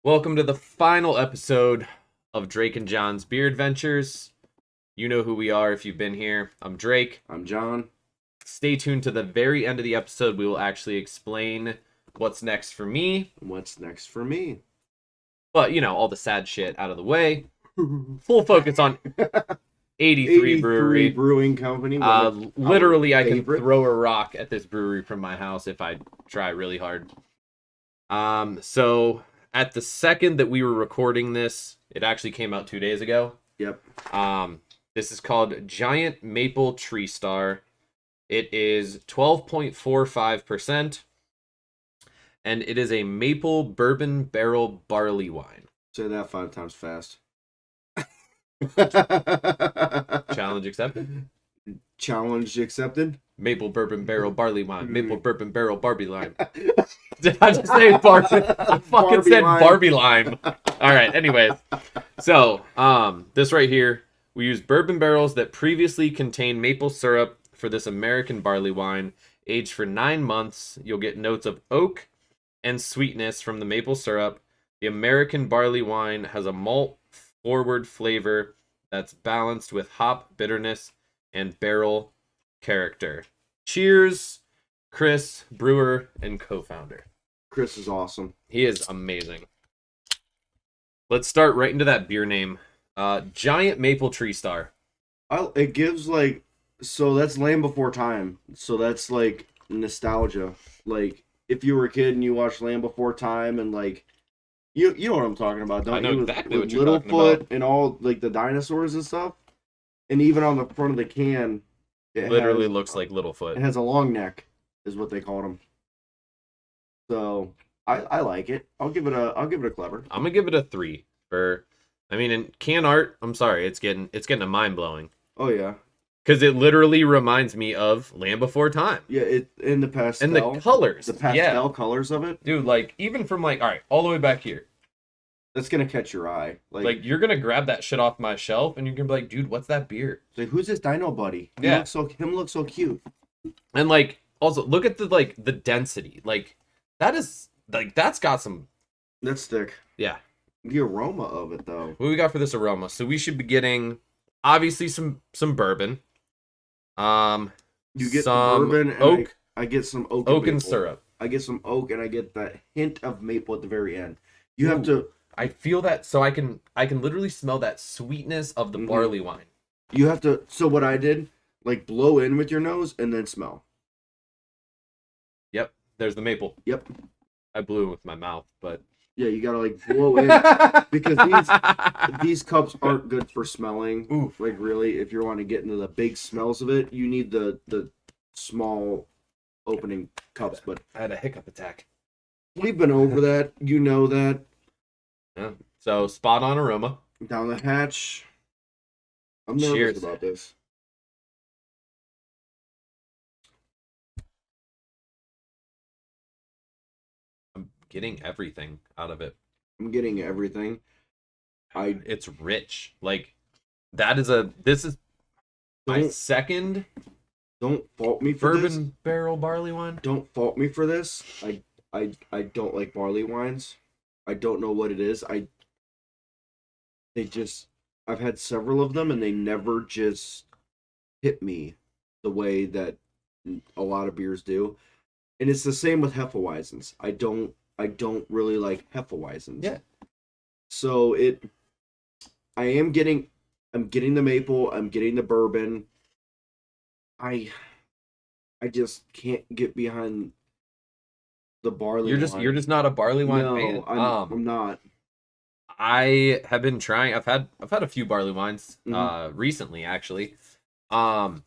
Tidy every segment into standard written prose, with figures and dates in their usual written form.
Welcome to the final episode of Drake and John's Beer Adventures. You know who we are if you've been here. I'm Drake. I'm John. Stay tuned to the very end of the episode. We will actually explain what's next for me. What's next for me? But, you know, all the sad shit out of the way. Full focus on 83 Brewery. Brewing Company. Literally, I can throw a rock at this brewery from my house if I try really hard. So at the second that we were recording this, it actually came out 2 days ago. Yep. This is called Giant Maple Tree Star. It is 12.45%, and it is a maple bourbon barrel barley wine. Say that 5 times fast. Challenge accepted. Challenge accepted. Maple bourbon barrel barley wine. Maple bourbon barrel Barbie lime. Did I just say Barbie? I fucking Barbie said lime. Barbie lime. All right. Anyways, so this right here, we use bourbon barrels that previously contained maple syrup for this American barley wine. Aged for 9 months, you'll get notes of oak and sweetness from the maple syrup. The American barley wine has a malt-forward flavor that's balanced with hop bitterness and barrel character. Cheers, Chris, brewer and co-founder. Chris is awesome. He is amazing. Let's start right into that beer name. Giant Maple Tree Star. It gives like, so that's Land Before Time. So that's like nostalgia. Like if you were a kid and you watched Land Before Time and like, you know what I'm talking about, don't you? I know exactly what you're talking Littlefoot about. And all like the dinosaurs and stuff. And even on the front of the can, it literally looks like Littlefoot. It has a long neck, is what they called him. So I like it. I'll give it a clever. I'm gonna give it a 3 for. I mean, in can art, I'm sorry, it's getting a mind blowing. Oh yeah, because it literally reminds me of Land Before Time. Yeah, it in the pastel and the colors, the pastel colors of it, dude. Like even from like all the way back here. That's gonna catch your eye. Like you're gonna grab that shit off my shelf, and you're gonna be like, "Dude, what's that beer?" Like, who's this Dino Buddy? Him looks so cute. And like, also look at the density. Like, that's got some. That's thick. Yeah. The aroma of it, though. What we got for this aroma? So we should be getting obviously some bourbon. You get some bourbon and oak. I get some oak and syrup. I get some oak, and I get that hint of maple at the very end. You have to. I feel that, so I can literally smell that sweetness of the barley wine. You have to. So what I did, like blow in with your nose and then smell. Yep, there's the maple. Yep. I blew with my mouth, but yeah, you gotta like blow in because these cups aren't good for smelling. Oof. Like really, if you want to get into the big smells of it, you need the small opening cups. But I had a hiccup attack. We've been over that. You know that. Yeah. So spot on aroma. Down the hatch. I'm nervous about this. I'm getting everything out of it. I'm getting everything. It's rich. Like this is my second. Don't fault me for bourbon this. Barrel barley wine. Don't fault me for this. I don't like barley wines. I don't know what it is. I've had several of them and they never just hit me the way that a lot of beers do. And it's the same with Hefeweizens. I don't really like Hefeweizens. Yeah. So I'm getting the maple, I'm getting the bourbon. I just can't get behind the barley wine. You're just not a barley wine fan. I'm not. I have been trying. I've had a few barley wines recently, actually, and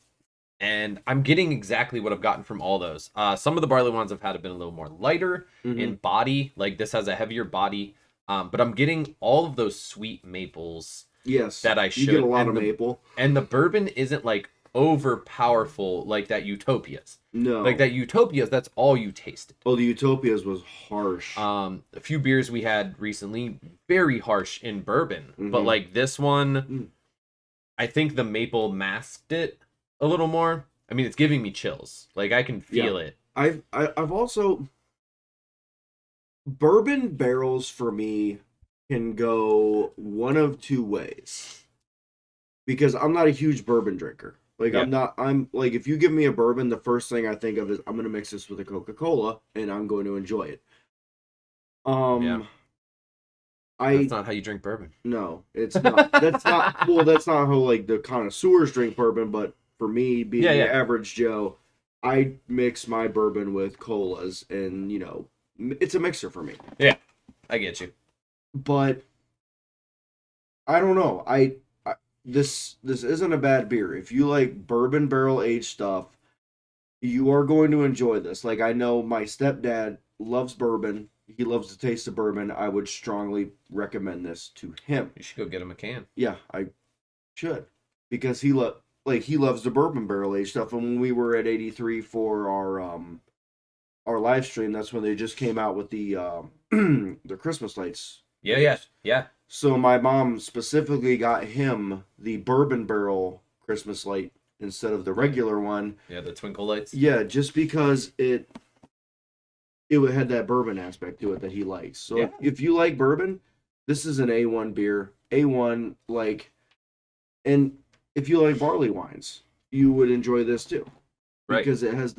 I'm getting exactly what I've gotten from all those. Some of the barley wines I've had have been a little more lighter in body. Like this has a heavier body, but I'm getting all of those sweet maples. Yes, that I should. You get a lot of maple, and the bourbon isn't like over powerful like that Utopias. No, like that Utopias, that's all you tasted. Oh, the Utopias was harsh. A few beers we had recently, very harsh in bourbon, but like this one, I think the maple masked it a little more. I mean, it's giving me chills. Like I can feel it. I've also bourbon barrels for me can go one of two ways. Because I'm not a huge bourbon drinker. Like Yeah. I'm like if you give me a bourbon, the first thing I think of is I'm gonna mix this with a Coca-Cola and I'm going to enjoy it. Yeah. Um That's I not how you drink bourbon. no, it's not. That's not well, that's not how like the connoisseurs drink bourbon, but for me, being Yeah, the yeah. average Joe, I mix my bourbon with colas and it's a mixer for me. Yeah. I get you. But I don't know. This isn't a bad beer. If you like bourbon barrel aged stuff, you are going to enjoy this. Like I know my stepdad loves bourbon. He loves the taste of bourbon. I would strongly recommend this to him. You should go get him a can. Yeah, I should because he loves the bourbon barrel aged stuff. And when we were at 83 for our live stream, that's when they just came out with the the Christmas lights. Yeah, yeah, yeah. So my mom specifically got him the bourbon barrel Christmas light instead of the regular one. Yeah, the twinkle lights. Yeah, just because it had that bourbon aspect to it that he likes. So Yeah. if you like bourbon, this is an A1 beer. A1 like, and if you like barley wines, you would enjoy this too. Right. Because it has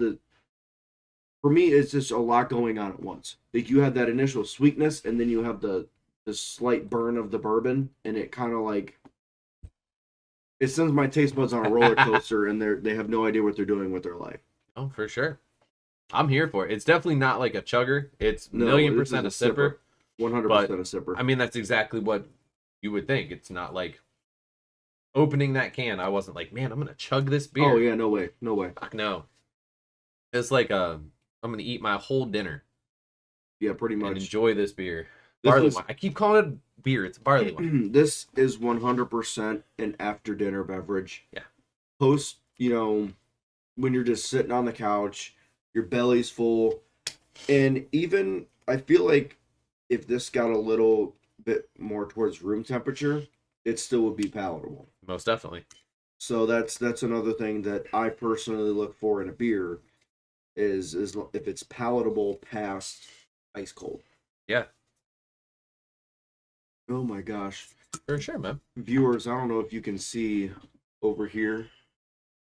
for me it's just a lot going on at once. Like you have that initial sweetness and then you have the slight burn of the bourbon and it kind of like it sends my taste buds on a roller coaster and they have no idea what they're doing with their life. Oh, for sure. I'm here for it. It's definitely not like a chugger. It's No, million this is percent a a sipper. 100% But a sipper. I mean, that's exactly what you would think. It's not like opening that can. I wasn't like, man, I'm gonna chug this beer. Oh yeah, no way, no way. Fuck no. It's like I'm gonna eat my whole dinner Yeah, pretty and much. enjoy this beer. This Barley is- wine. I keep calling it beer. It's barley wine. This is 100% an after dinner beverage. Yeah. Post, when you're just sitting on the couch, your belly's full, and even I feel like if this got a little bit more towards room temperature, it still would be palatable. Most definitely. So that's another thing that I personally look for in a beer is if it's palatable past ice cold. Yeah. Oh my gosh. For sure, man. Viewers, I don't know if you can see over here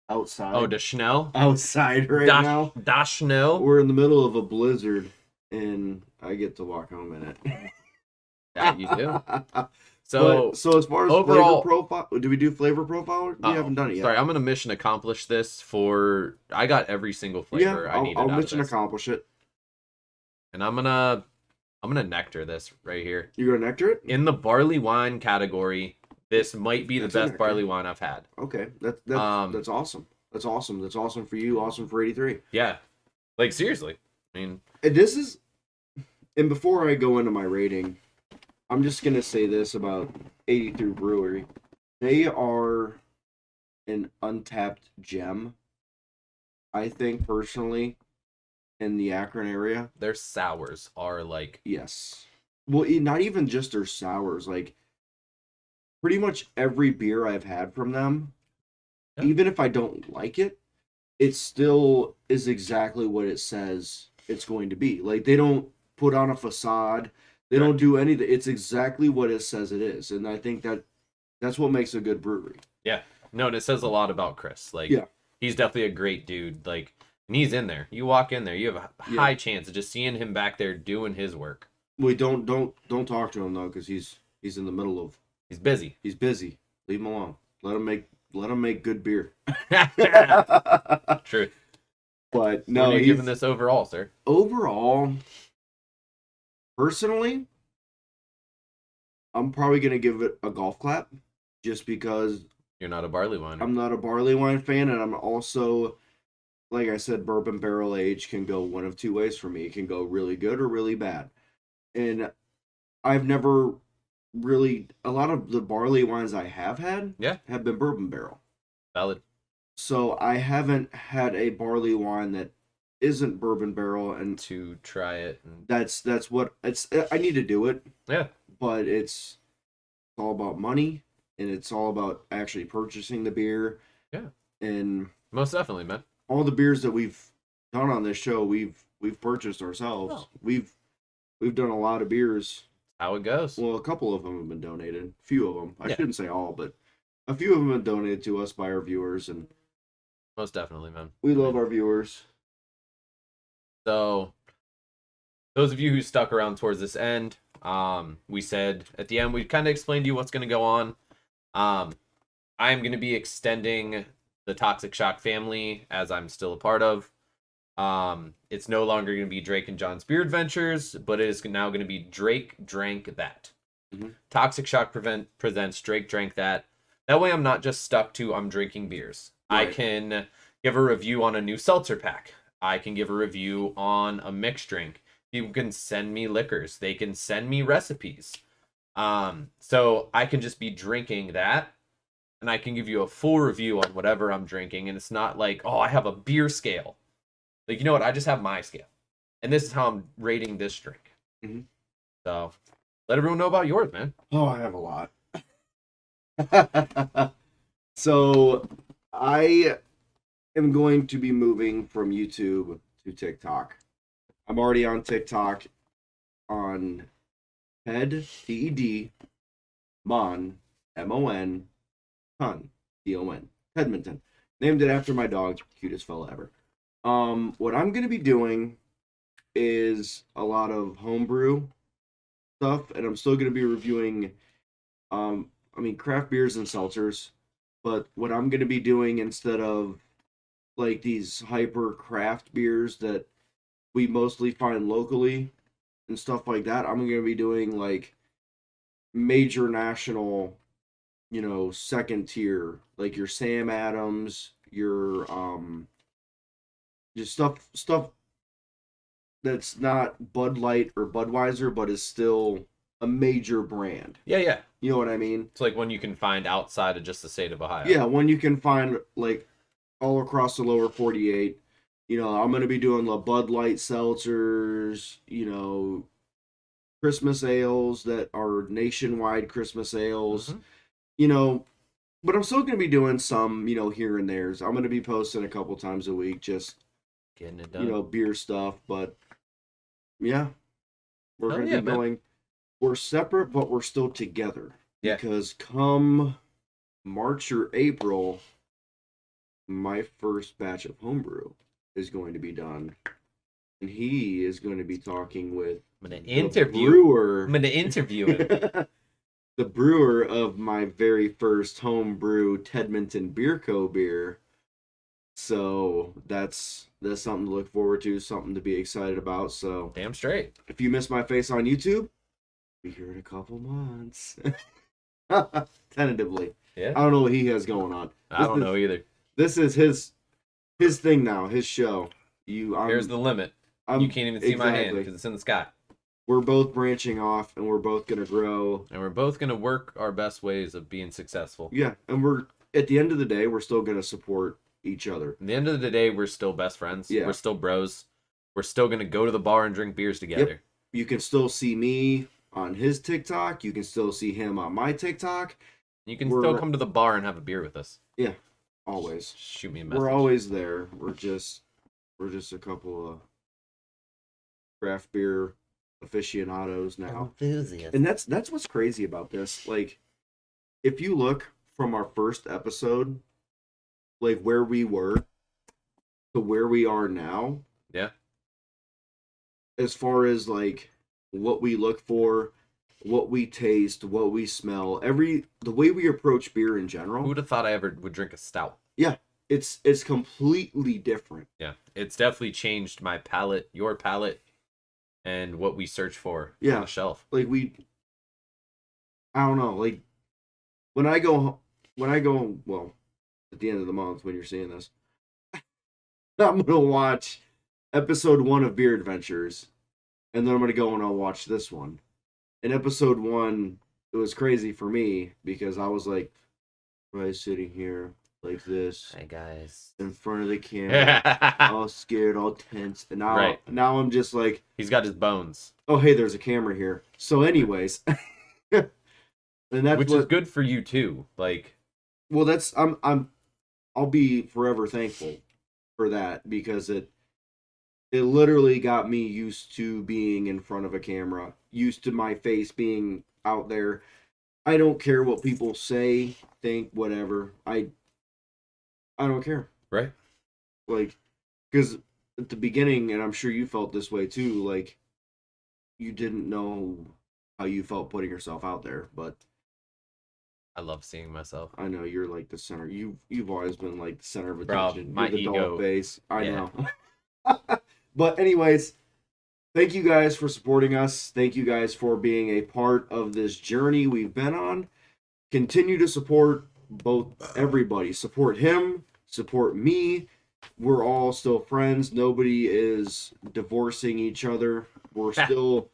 outside. Oh, the Schnell? Outside right now. Da Schnell? We're in the middle of a blizzard and I get to walk home in it. Yeah, you do. So, so as far as overall, flavor profile, do we do flavor profile? We haven't done it yet. Sorry, I'm gonna mission accomplish this for. I got every single flavor I needed. I'll out mission of this. accomplish it. And I'm gonna nectar this right here. You're gonna nectar it? In the barley wine category, this might be the That's a best nectar. barley wine I've had. Okay, that's Um, awesome. That's awesome. That's awesome for you. Awesome for 83. Yeah, like seriously. I mean, And this is, and before I go into my rating, I'm just gonna say this about 83 Brewery. They are an untapped gem. I think personally, in the Akron area. their sours are like Yes. Well, not even just their sours. Like pretty much every beer I've had from them, Yeah. even if I don't like it, it still is exactly what it says it's going to be. Like they don't put on a facade. They don't do anything. It's exactly what it says it is. And I think that's what makes a good brewery. yeah. No, and it says a lot about Chris. Like, Yeah. he's definitely a great dude. Like, and he's in there. You walk in there, you have a high chance of just seeing him back there doing his work. Wait, don't talk to him though, because he's in the middle of He's busy. he's busy. Leave him alone. Let him make good beer. True. But No, no, what are you he's giving this overall, sir? overall. Personally, I'm probably gonna give it a golf clap, just because You're not a barley wine. I'm not a barley wine fan, and I'm also, like I said, bourbon barrel age can go one of two ways for me. It can go really good or really bad. And I've never really, a lot of the barley wines I have had have been bourbon barrel. Valid. So I haven't had a barley wine that isn't bourbon barrel, and To try it. And... that's what it's. I need to do it, Yeah. but it's all about money, and it's all about actually purchasing the beer. Yeah. And Most definitely, man. all the beers that we've done on this show, we've purchased ourselves. Oh. We've done a lot of beers How it goes. Well, a couple of them have been donated. A few of them. I Yeah. shouldn't say all, but a few of them have been donated to us by our viewers, and Most definitely, man. we love our viewers. So, those of you who stuck around towards this end, we said at the end, we kind of explained to you what's going to go on. I'm going to be extending the Toxic Shock family, as I'm still a part of. It's no longer going to be Drake and John's Beer Adventures, but it is now going to be Drake Drank That. Mm-hmm. Toxic Shock presents Drake Drank That. That way I'm not just stuck to I'm drinking beers. Right. I can give a review on a new seltzer pack. I can give a review on a mixed drink. People can send me liquors. They can send me recipes. So I can just be drinking that, and I can give you a full review on whatever I'm drinking. And it's not like, oh, I have a beer scale. Like, you know what? I just have my scale. And this is how I'm rating this drink. Mm-hmm. So let everyone know about yours, man. Oh, I have a lot. So I am going to be moving from YouTube to TikTok. I'm already on TikTok on Ted, T-E-D, Mon, M-O-N, Ton, D-O-N, Tedmonton. Named it after my dog, cutest fella ever. What I'm going to be doing is a lot of homebrew stuff, and I'm still going to be reviewing, craft beers and seltzers. But what I'm going to be doing instead of like these hyper craft beers that we mostly find locally and stuff like that, I'm going to be doing like major national, second tier, like your Sam Adams, your just stuff that's not Bud Light or Budweiser, but is still a major brand. Yeah. You know what I mean? It's like one you can find outside of just the state of Ohio. Yeah, one you can find like all across the lower 48. I'm going to be doing the Bud Light seltzers, Christmas ales that are nationwide Christmas ales, but I'm still going to be doing some, here and there's. I'm going to be posting a couple times a week, just getting it done. Beer stuff, but yeah, we're going to be man. going. We're separate, but we're still together. Yeah. Because come March or April, my first batch of homebrew is going to be done. And he is going to be talking with I'm going to interview him. The brewer of my very first homebrew Tedmonton Beer Co. beer. So that's something to look forward to, something to be excited about. So damn straight. If you miss my face on YouTube, be here in a couple months. Tentatively. Yeah. I don't know what he has going on. I don't know either. This is his thing now, his show. Here's the limit. You can't even see my hand because it's in the sky. We're both branching off, and we're both going to grow. And we're both going to work our best ways of being successful. Yeah, and we're, at the end of the day, we're still going to support each other. At the end of the day, we're still best friends. Yeah. We're still bros. We're still going to go to the bar and drink beers together. Yep. You can still see me on his TikTok. You can still see him on my TikTok. You can still come to the bar and have a beer with us. Yeah, always. Shoot me a message. We're always there. We're just a couple of craft beer aficionados now. Enthusiasts. And that's what's crazy about this. Like, if you look from our first episode, like where we were to where we are now. Yeah. As far as like what we look for, what we taste, what we smell, the way we approach beer in general. Who would have thought I ever would drink a stout? Yeah. It's completely different. Yeah. It's definitely changed my palate, your palate, and what we search for on the shelf. Like I don't know, like when I go, well, at the end of the month when you're seeing this, I'm going to watch episode 1 of Beer Adventures, and then I'm going to go and I'll watch this one. In episode 1, it was crazy for me because I was like, right, sitting here like this. Hey guys. In front of the camera, all scared, all tense. And now I'm just like, he's got his bones. Oh, hey, there's a camera here. So anyways, and which is good for you too. Like, well, I'll be forever thankful for that because it literally got me used to being in front of a camera. used to my face being out there. I don't care what people say, think, whatever. I don't care. Right. Like, because at the beginning, and I'm sure you felt this way too, like, you didn't know how you felt putting yourself out there, but I love seeing myself. I know you're like the center. You've always been like the center of Bro, attention. my You're the ego. doll face. I Yeah. know. But anyways, thank you guys for supporting us. Thank you guys for being a part of this journey we've been on. Continue to support everybody. Support him, support me. We're all still friends. Nobody is divorcing each other. We're still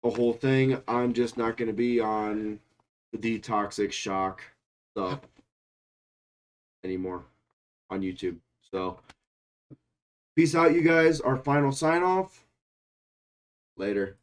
a whole thing. I'm just not going to be on the toxic shock stuff anymore on YouTube. So, peace out, you guys. Our final sign off. Later.